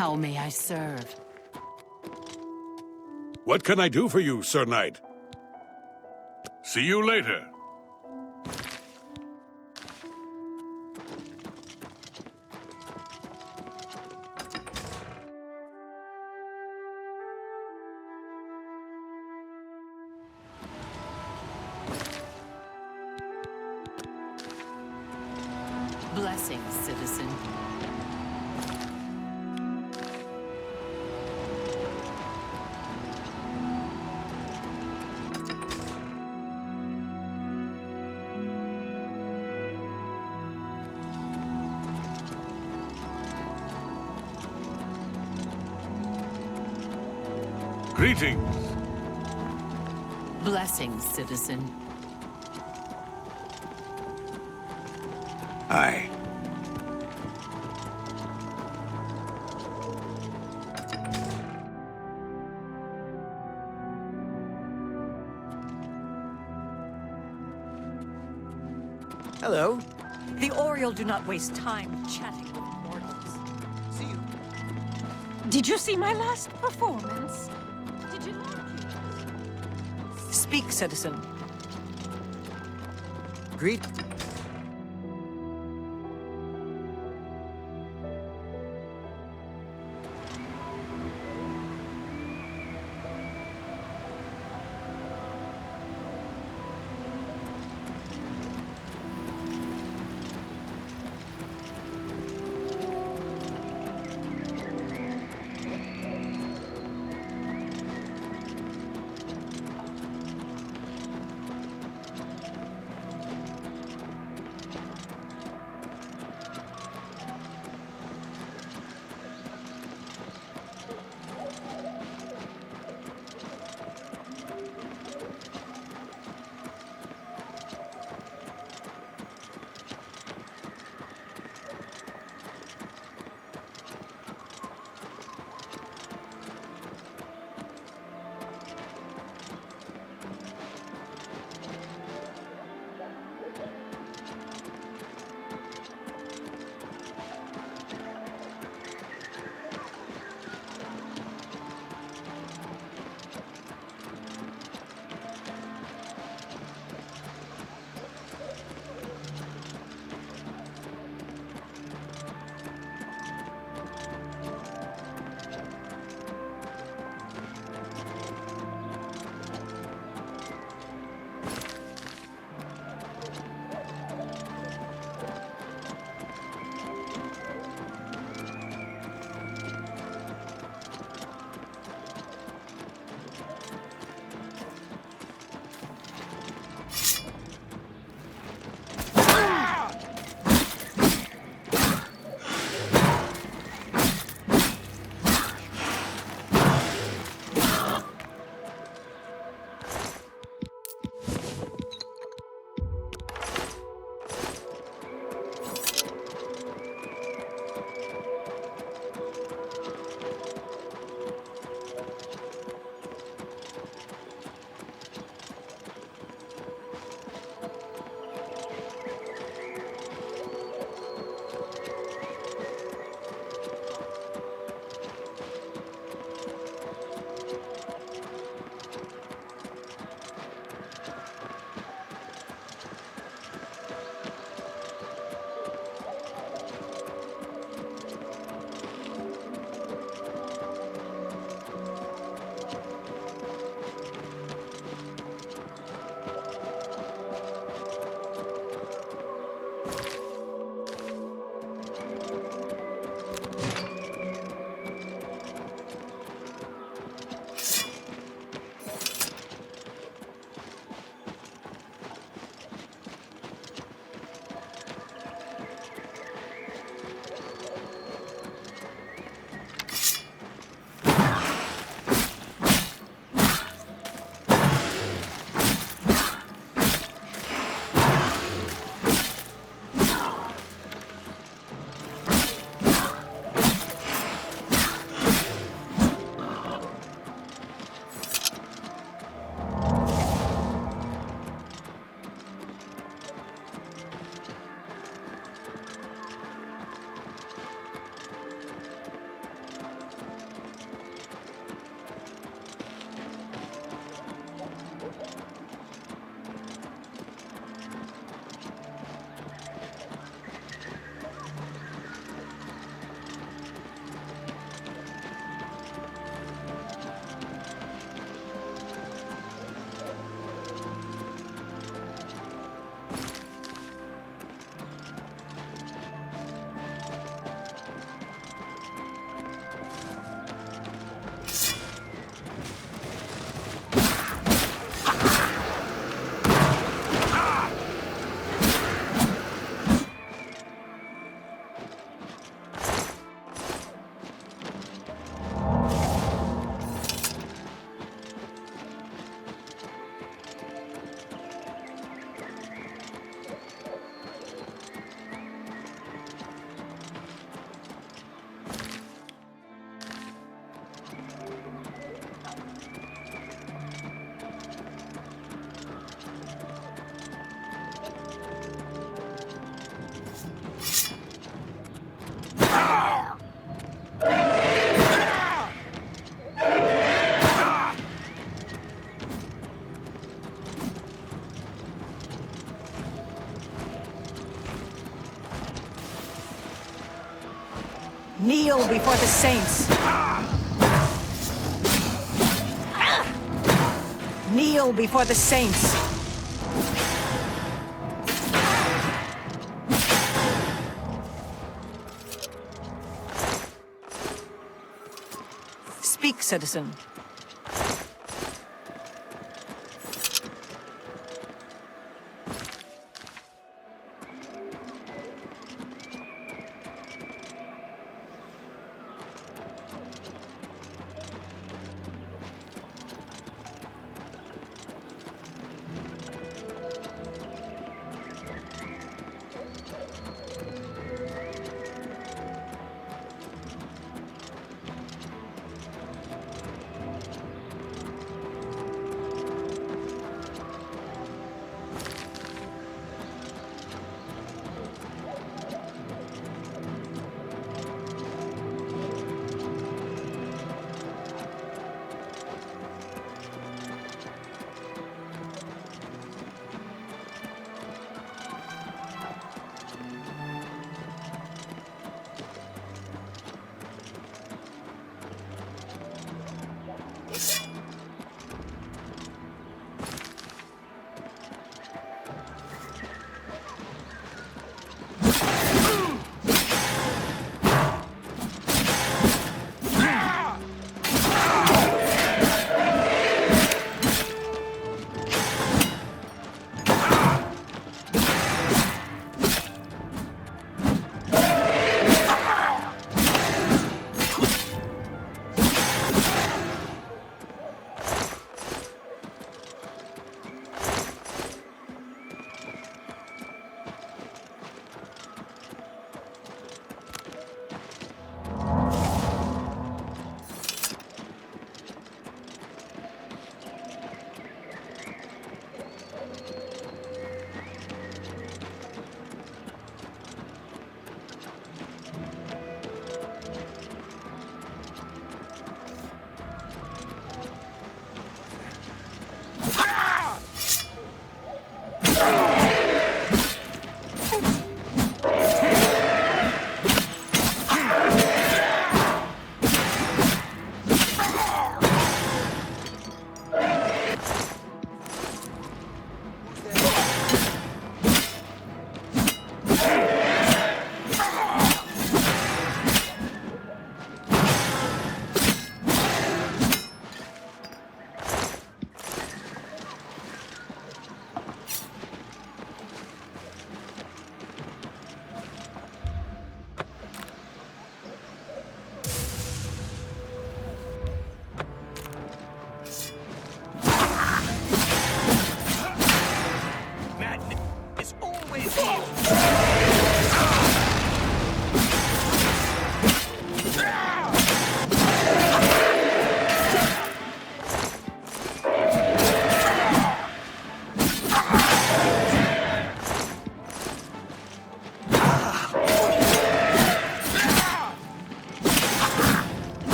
How may I serve? What can I do for you, Sir Knight? See you later. Blessings, citizen. Greetings. Blessings, citizen. Aye. Hello. The Oriole do not waste time chatting with mortals. See you. Did you see my last performance? Did you like it? Speak, citizen. Greet. before the saints. Kneel before the saints. Speak, citizen.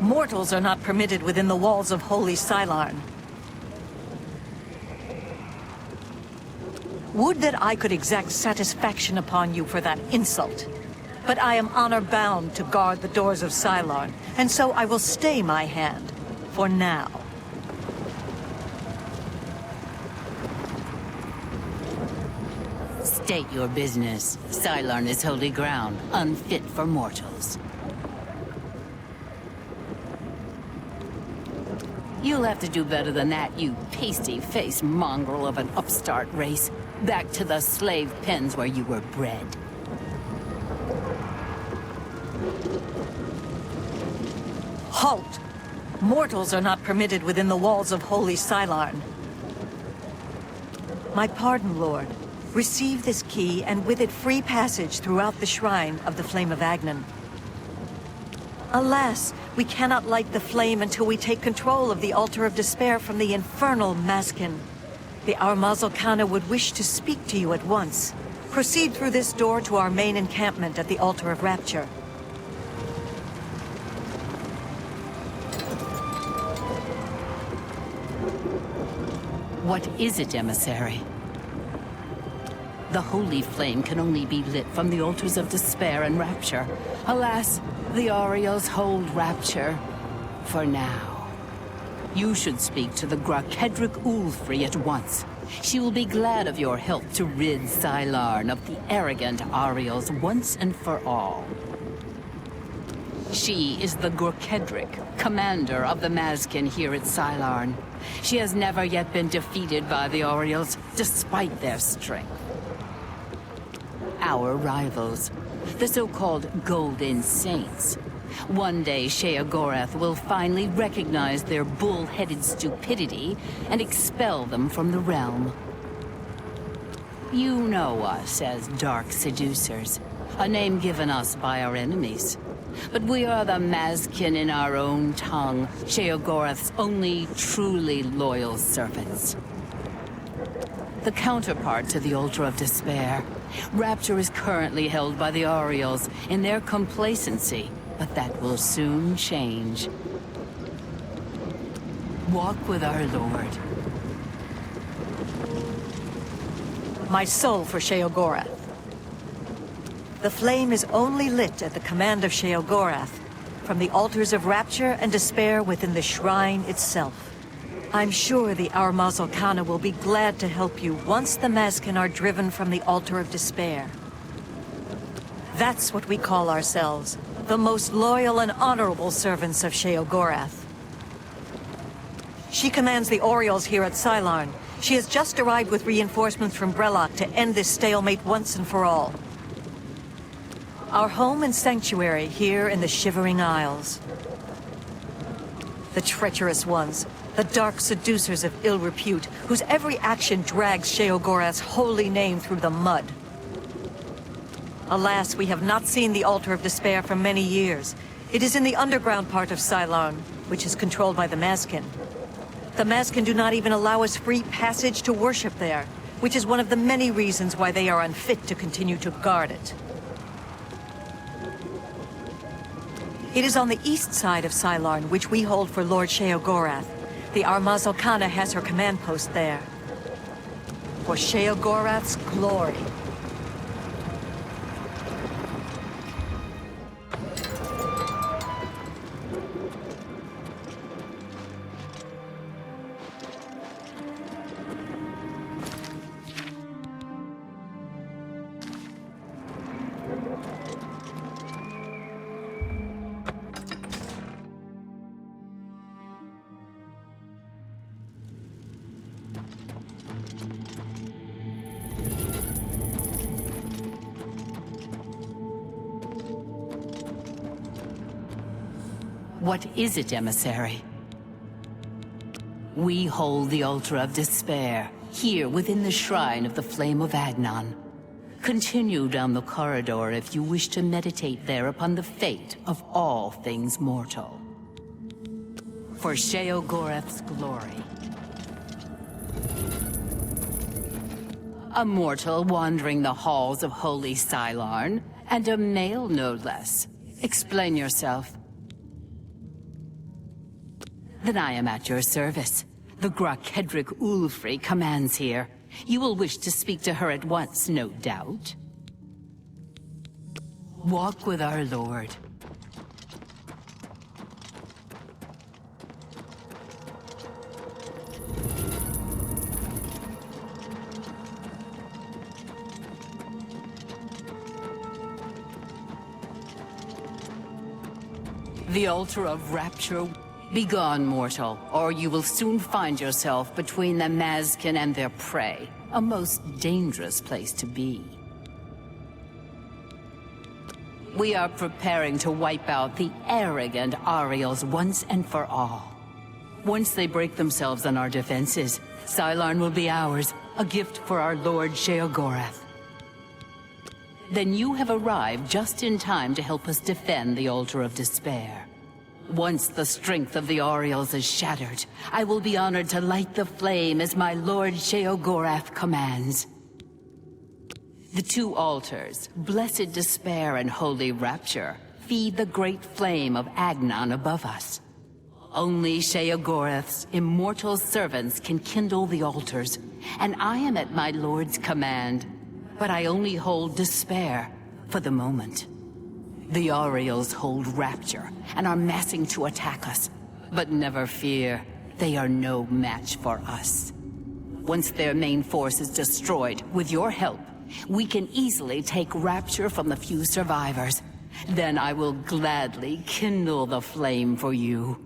Mortals are not permitted within the walls of Holy Cylon. Would that I could exact satisfaction upon you for that insult. But I am honor-bound to guard the doors of Cylon, and so I will stay my hand, for now. State your business. Cylon is holy ground, unfit for mortals. You'll have to do better than that, you pasty-faced mongrel of an upstart race. Back to the slave pens where you were bred. Halt! Mortals are not permitted within the walls of Holy Cylon. My pardon, Lord. Receive this key, and with it free passage throughout the shrine of the Flame of Agnon. Alas, we cannot light the flame until we take control of the Altar of Despair from the infernal Maskin. The Armazel Kana would wish to speak to you at once. Proceed through this door to our main encampment at the Altar of Rapture. What is it, emissary? The holy flame can only be lit from the altars of despair and rapture. Alas, the Orioles hold rapture for now. You should speak to the Grakedric Ulfri at once. She will be glad of your help to rid Cylon of the arrogant Orioles once and for all. She is the Grakedric, commander of the Maskin here at Cylon. She has never yet been defeated by the Orioles, despite their strength. Our rivals, the so-called Golden Saints. One day, Sheogorath will finally recognize their bull-headed stupidity and expel them from the realm. You know us as Dark Seducers, a name given us by our enemies. But we are the Maskin in our own tongue, Sheogorath's only truly loyal servants. The counterpart to the Altar of Despair. Rapture is currently held by the Orioles in their complacency, but that will soon change. Walk with our Lord. My soul for Sheogorath. The flame is only lit at the command of Sheogorath, from the altars of rapture and despair within the shrine itself. I'm sure the Armazel Kana will be glad to help you once the Maskin are driven from the altar of despair. That's what we call ourselves, the most loyal and honorable servants of Sheogorath. She commands the Orioles here at Cylon. She has just arrived with reinforcements from Brellock to end this stalemate once and for all. Our home and sanctuary here in the Shivering Isles. The treacherous ones, the dark seducers of ill repute, whose every action drags Sheogorath's holy name through the mud. Alas, we have not seen the Altar of Despair for many years. It is in the underground part of Cylon, which is controlled by the Maskin. The Maskin do not even allow us free passage to worship there, which is one of the many reasons why they are unfit to continue to guard it. It is on the east side of Cylon, which we hold for Lord Sheogorath. The Armazel Kana has her command post there. For Sheogorath's glory. What is it, emissary? We hold the Altar of Despair, here within the Shrine of the Flame of Agnon. Continue down the corridor if you wish to meditate there upon the fate of all things mortal. For Sheogorath's glory. A mortal wandering the halls of Holy Cylon, and a male no less. Explain yourself. Then I am at your service. The Grakedric Ulfri commands here. You will wish to speak to her at once, no doubt. Walk with our lord. The altar of rapture. Begone, mortal, or you will soon find yourself between the Mazkin and their prey. A most dangerous place to be. We are preparing to wipe out the arrogant Ariels once and for all. Once they break themselves on our defenses, Cylon will be ours, a gift for our Lord Sheogorath. Then you have arrived just in time to help us defend the Altar of Despair. Once the strength of the Ariels is shattered, I will be honored to light the flame as my Lord Sheogorath commands. The two altars, Blessed Despair and Holy Rapture, feed the great flame of Agnon above us. Only Sheogorath's immortal servants can kindle the altars, and I am at my Lord's command. But I only hold Despair for the moment. The Ariels hold Rapture and are massing to attack us. But never fear, they are no match for us. Once their main force is destroyed, with your help, we can easily take Rapture from the few survivors. Then I will gladly kindle the flame for you.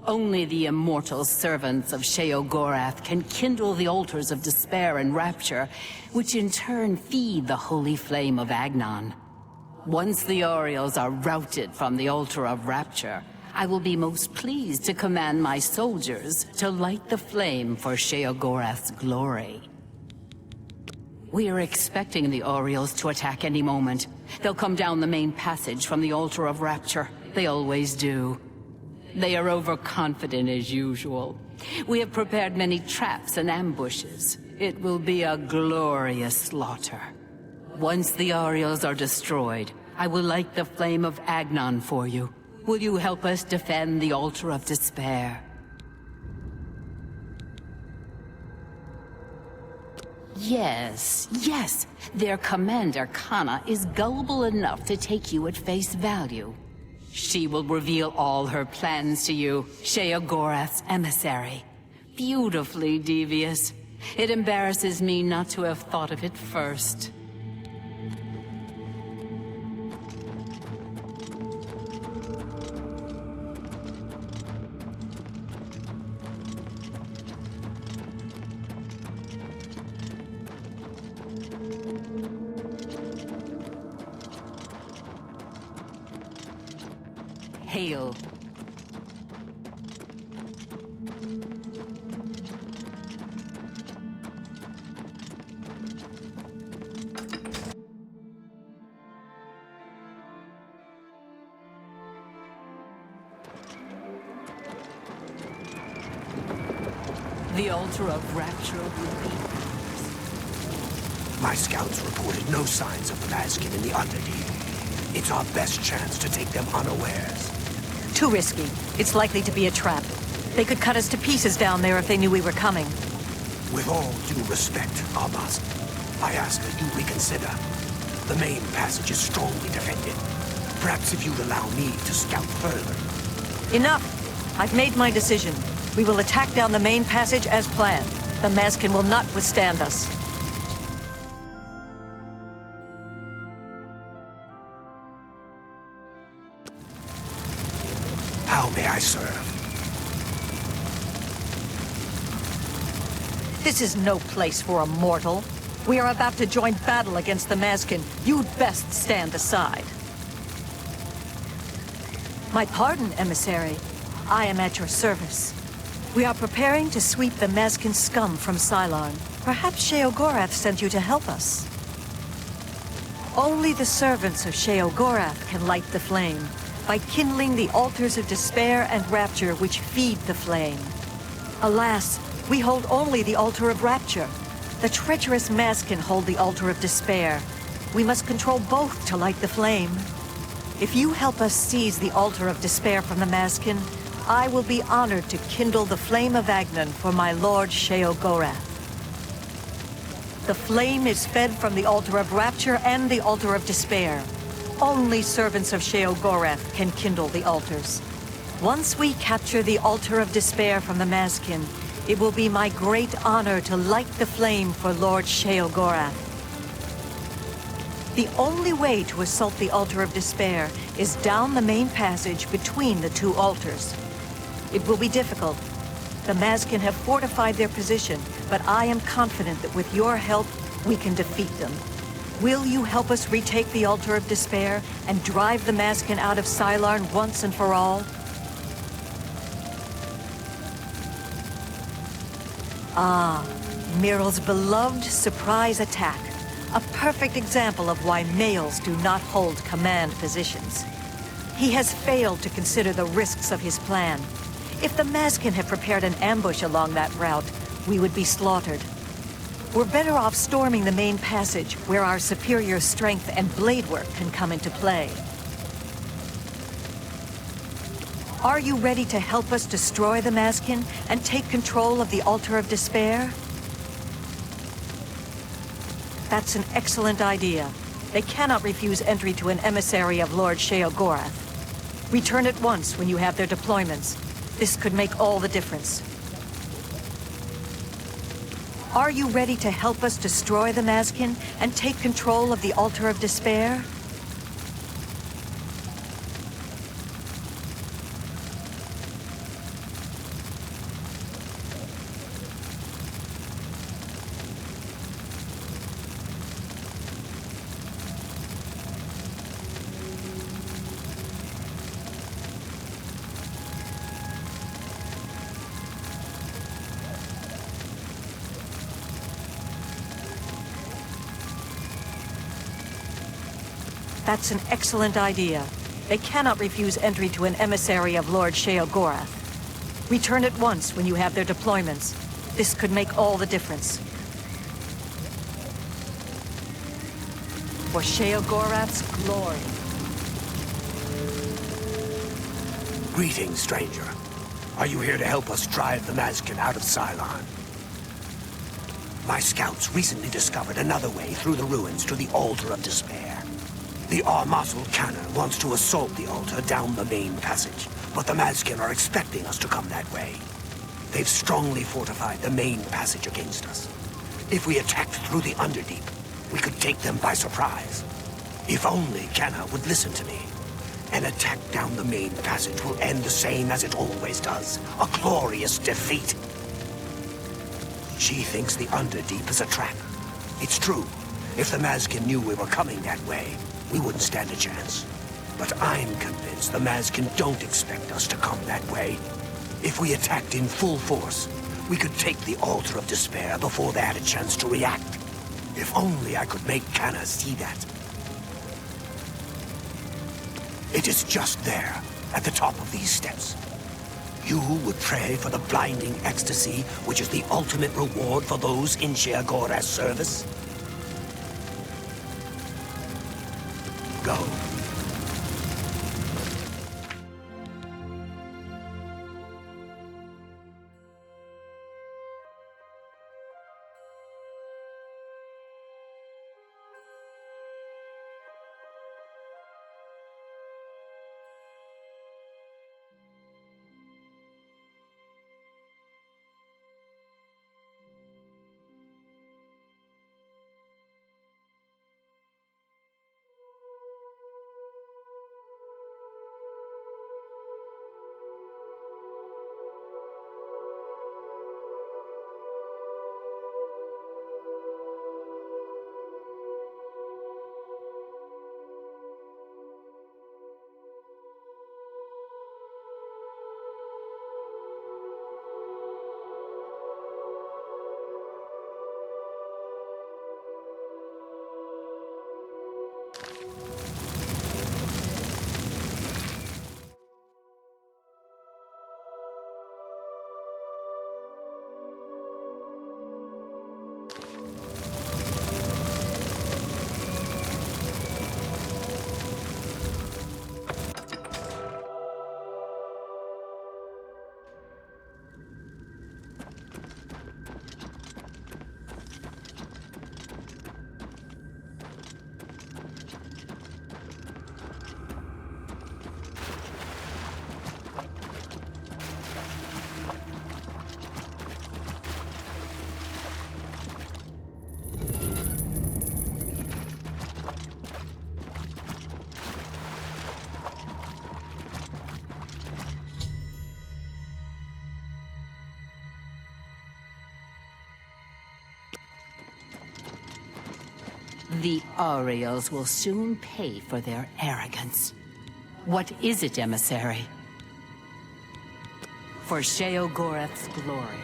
Only the immortal servants of Sheogorath can kindle the altars of Despair and Rapture, which in turn feed the holy flame of Agnon. Once the Ariels are routed from the altar of Rapture, I will be most pleased to command my soldiers to light the flame for Sheogorath's glory. We are expecting the Ariels to attack any moment. They'll come down the main passage from the altar of Rapture. They always do. They are overconfident as usual. We have prepared many traps and ambushes. It will be a glorious slaughter. Once the Ariels are destroyed, I will light the flame of Agnon for you. Will you help us defend the Altar of Despair? Yes, yes. Their commander, Kana, is gullible enough to take you at face value. She will reveal all her plans to you, Sheogorath's emissary. Beautifully devious. It embarrasses me not to have thought of it first. Hail. The Altar of Rapture will be... My scouts reported no signs of the Mazkin in the Underdeep. It's our best chance to take them unawares. Too risky. It's likely to be a trap. They could cut us to pieces down there if they knew we were coming. With all due respect, Abbas, I ask that you reconsider. The main passage is strongly defended. Perhaps if you'd allow me to scout further. Enough! I've made my decision. We will attack down the main passage as planned. The Mazkin will not withstand us. How may I serve? This is no place for a mortal. We are about to join battle against the Mazkin. You'd best stand aside. My pardon, emissary. I am at your service. We are preparing to sweep the Mazkin scum from Cylon. Perhaps Sheogorath sent you to help us. Only the servants of Sheogorath can light the flame, by kindling the altars of despair and rapture which feed the flame. Alas, we hold only the altar of rapture. The treacherous Mazkin hold the altar of despair. We must control both to light the flame. If you help us seize the altar of despair from the Mazkin, I will be honored to kindle the flame of Agnan for my lord Sheogorath. The flame is fed from the Altar of Rapture and the Altar of Despair. Only servants of Sheogorath can kindle the altars. Once we capture the Altar of Despair from the Mazkin, it will be my great honor to light the flame for Lord Sheogorath. The only way to assault the Altar of Despair is down the main passage between the two altars. It will be difficult. The Mazkin have fortified their position, but I am confident that with your help, we can defeat them. Will you help us retake the Altar of Despair and drive the Mazkin out of Sylarn once and for all? Ah, Miryl's beloved surprise attack. A perfect example of why males do not hold command positions. He has failed to consider the risks of his plan. If the Mazkin had prepared an ambush along that route, we would be slaughtered. We're better off storming the main passage, where our superior strength and blade work can come into play. Are you ready to help us destroy the Mazkin and take control of the Altar of Despair? That's an excellent idea. They cannot refuse entry to an emissary of Lord Sheogorath. Return at once when you have their deployments. This could make all the difference. Are you ready to help us destroy the Mazkin and take control of the Altar of Despair? That's an excellent idea. They cannot refuse entry to an emissary of Lord Sheogorath. Return at once when you have their deployments. This could make all the difference. For Sheogorath's glory. Greetings, stranger. Are you here to help us drive the Mazkin out of Sylarn? My scouts recently discovered another way through the ruins to the Altar of Despair. The Armazel cannon wants to assault the altar down the main passage, but the Mazkin are expecting us to come that way. They've strongly fortified the main passage against us. If we attacked through the Underdeep, we could take them by surprise. If only Kenna would listen to me. An attack down the main passage will end the same as it always does. A glorious defeat. She thinks the Underdeep is a trap. It's true. If the Mazkin knew we were coming that way, we wouldn't stand a chance. But I'm convinced the Mazkin don't expect us to come that way. If we attacked in full force, we could take the Altar of Despair before they had a chance to react. If only I could make Kanna see that. It is just there, at the top of these steps. You would pray for the blinding ecstasy, which is the ultimate reward for those in Sheogorath's service? Go. The Aureals will soon pay for their arrogance. What is it, emissary? For Sheogorath's glory.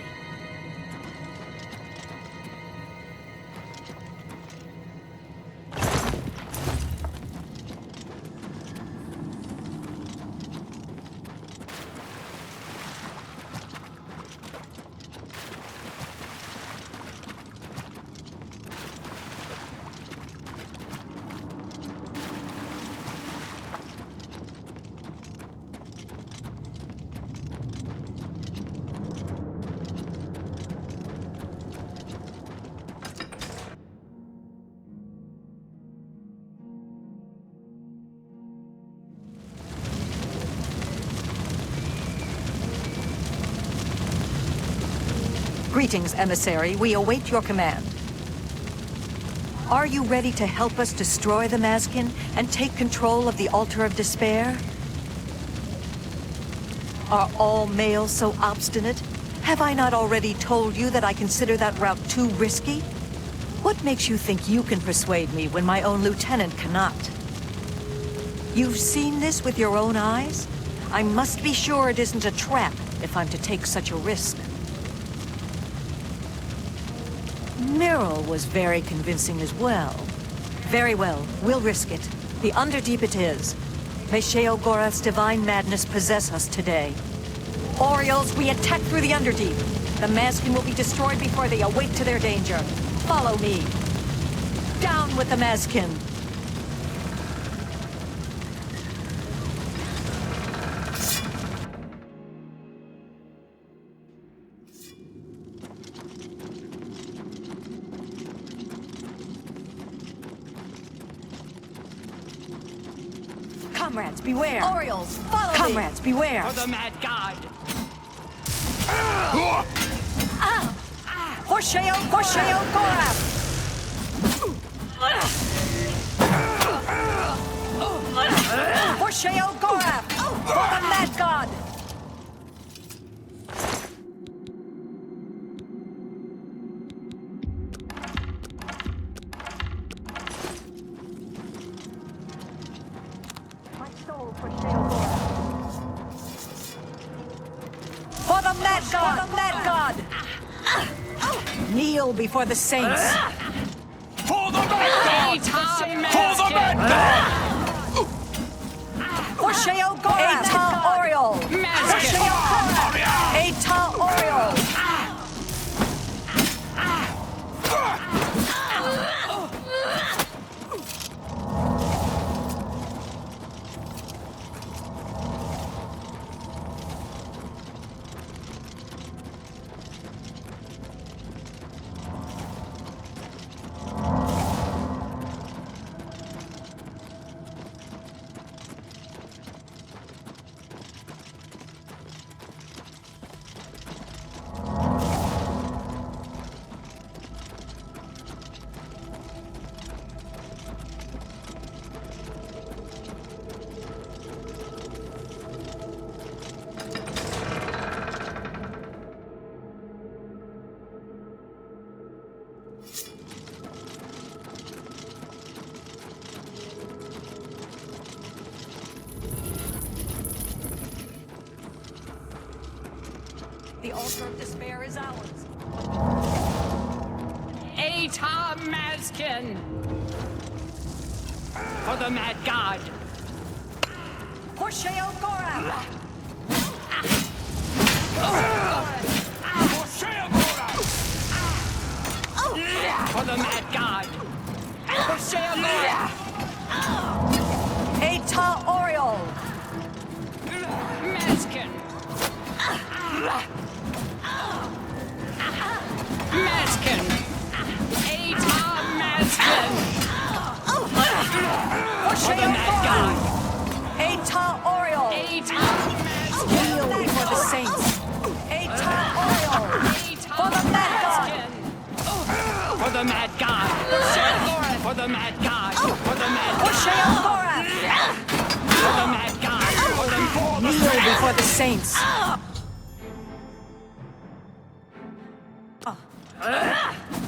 Greetings, emissary. We await your command. Are you ready to help us destroy the Mazkin and take control of the Altar of Despair? Are all males so obstinate? Have I not already told you that I consider that route too risky? What makes you think you can persuade me when my own lieutenant cannot? You've seen this with your own eyes? I must be sure it isn't a trap if I'm to take such a risk. Meryl was very convincing as well. Very well, we'll risk it. The Underdeep it is. May Sheogorath's divine madness possess us today. Orioles, we attack through the Underdeep. The Mazkin will be destroyed before they awake to their danger. Follow me. Down with the Mazkin! Comrades, beware! Orioles, follow Comrades, me. Beware! For the mad god! For Sheogorath! For Sheogorath! For the mad god! For the mad god! For the mad god! Kneel before the saints! For the mad god! For the mad god! For Sheogorath! Eta Oriole! For Sheogorath! Eta Oriole! The Altar of Despair is ours. Eta Mazkin! For the mad god! For Sheogorath! For the mad god! For Sheogorath! Eta Oriole! Mazkin! Mazkin! Eta Mazkin! For the mad god! Eta Oriole! Eta Mazkin! Kneel before the saints! Eta Oriole! For the mad god! For the mad god! For the mad god! For the mad For god! Sheogorath! For the mad god! For the Kneel before the saints!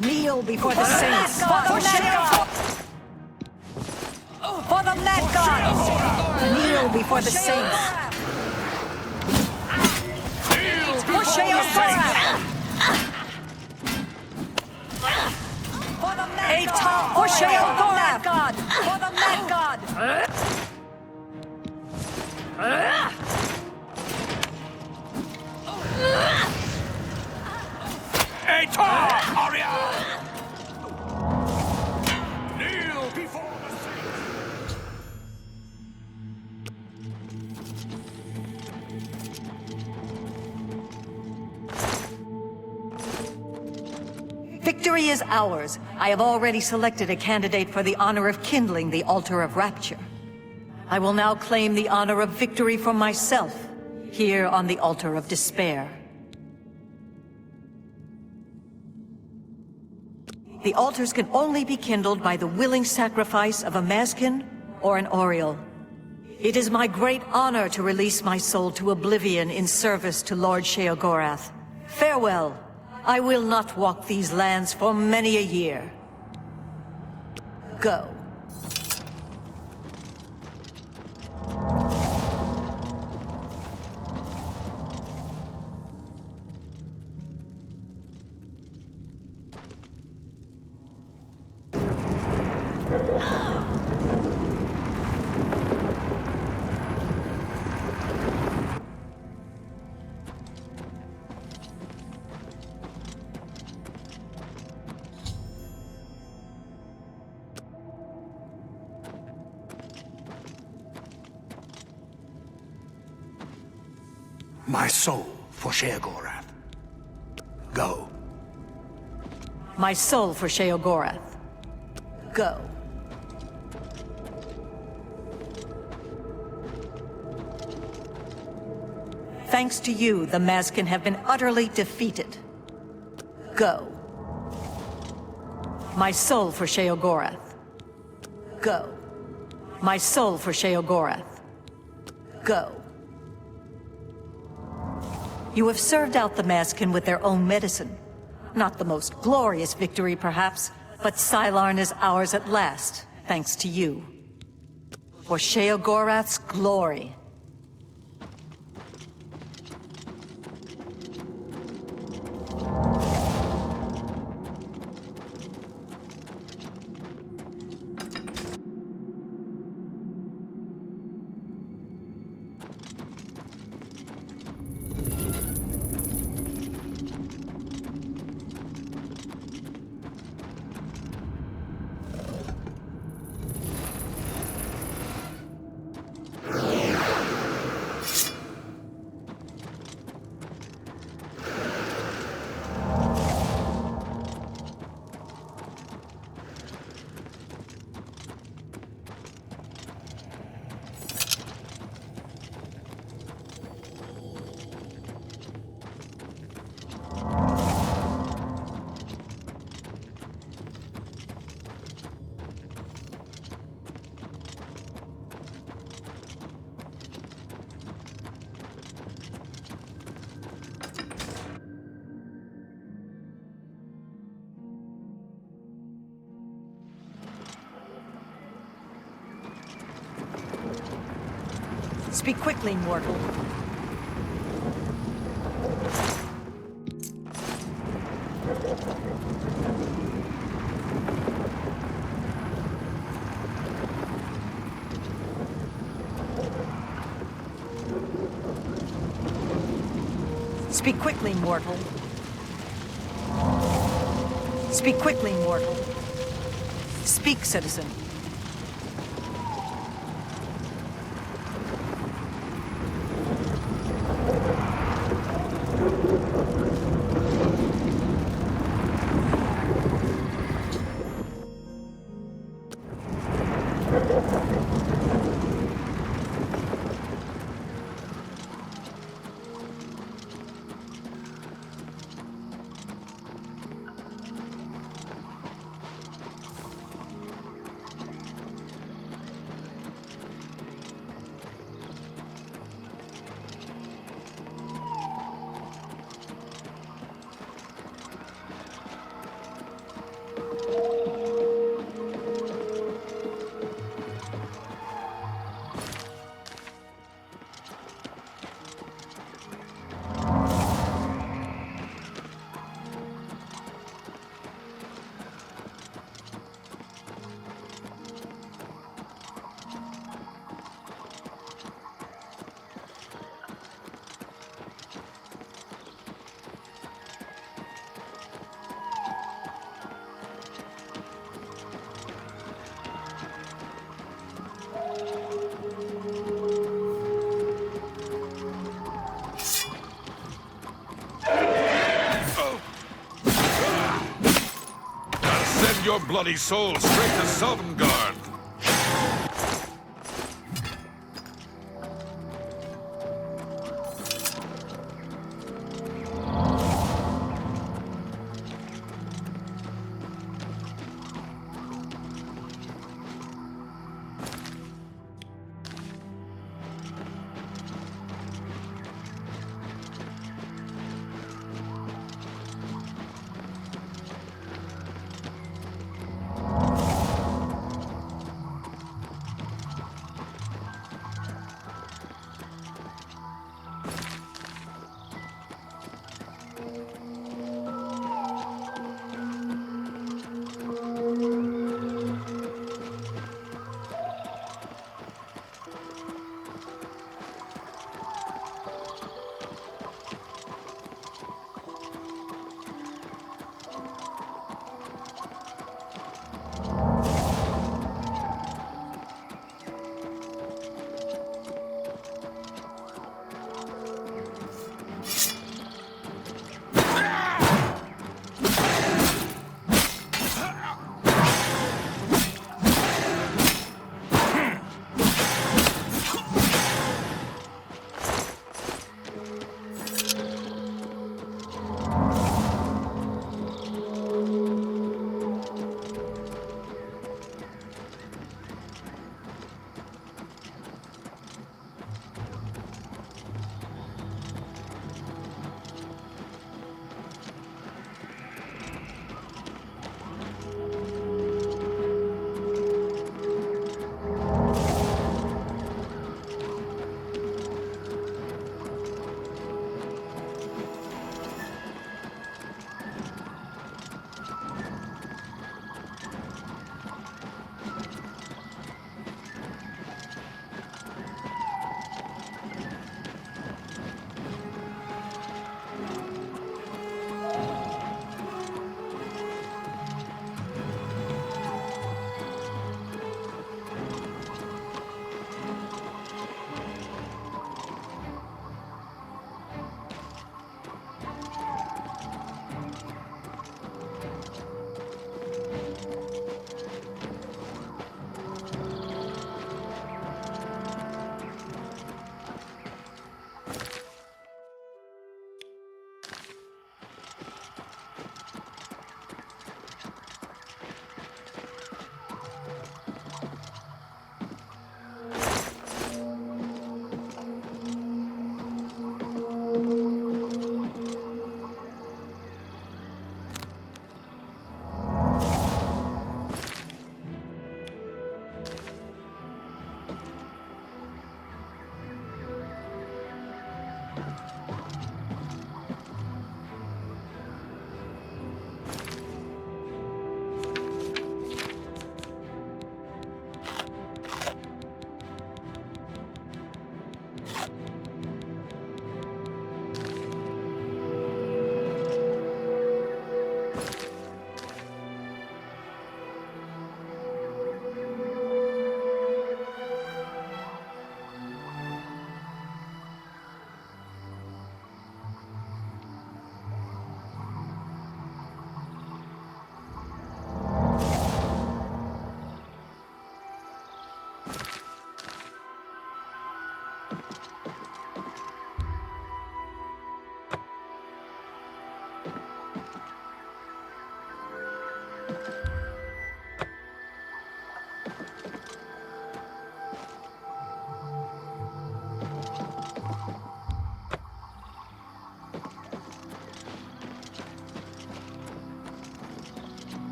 Kneel before the saints! For Sheogorath! For the Mad God! Kneel before the saints! For Sheogorath! For the Mad God! For Sheogorath! God! For the Mad God! Atar, Arya! Kneel before the saints! Victory is ours. I have already selected a candidate for the honor of kindling the Altar of Rapture. I will now claim the honor of victory for myself, here on the Altar of Despair. The altars can only be kindled by the willing sacrifice of a Mazkin or an Oriole. It is my great honor to release my soul to Oblivion in service to Lord Sheogorath. Farewell. I will not walk these lands for many a year. Go. My soul for Sheogorath. Go. My soul for Sheogorath. Go. Thanks to you, the Mazkin have been utterly defeated. Go. My soul for Sheogorath. Go. My soul for Sheogorath. Go. You have served out the Mazkin with their own medicine. Not the most glorious victory, perhaps, but Sylarn is ours at last, thanks to you. For Sheogorath's glory. Speak quickly, mortal. Speak quickly, mortal. Speak quickly, mortal. Speak, citizen. your bloody soul straight to Sovngarde.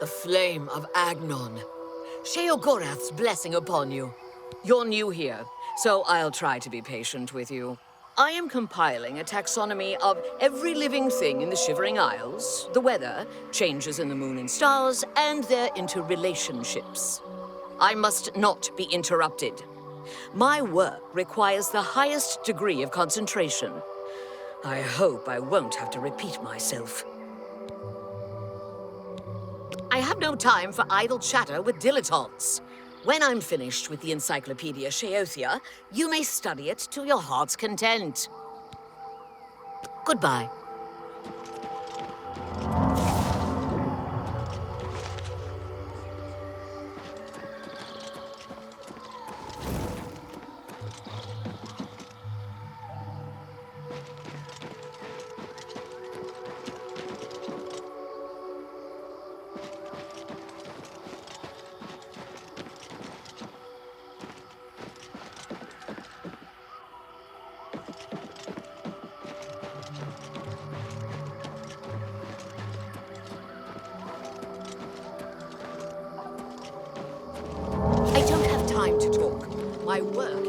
A flame of Agnon. Sheogorath's blessing upon you. You're new here, so I'll try to be patient with you. I am compiling a taxonomy of every living thing in the Shivering Isles, the weather, changes in the moon and stars, and their interrelationships. I must not be interrupted. My work requires the highest degree of concentration. I hope I won't have to repeat myself. I have no time for idle chatter with dilettantes. When I'm finished with the Encyclopedia Sheothia, you may study it to your heart's content. Goodbye. I don't have time to talk. My work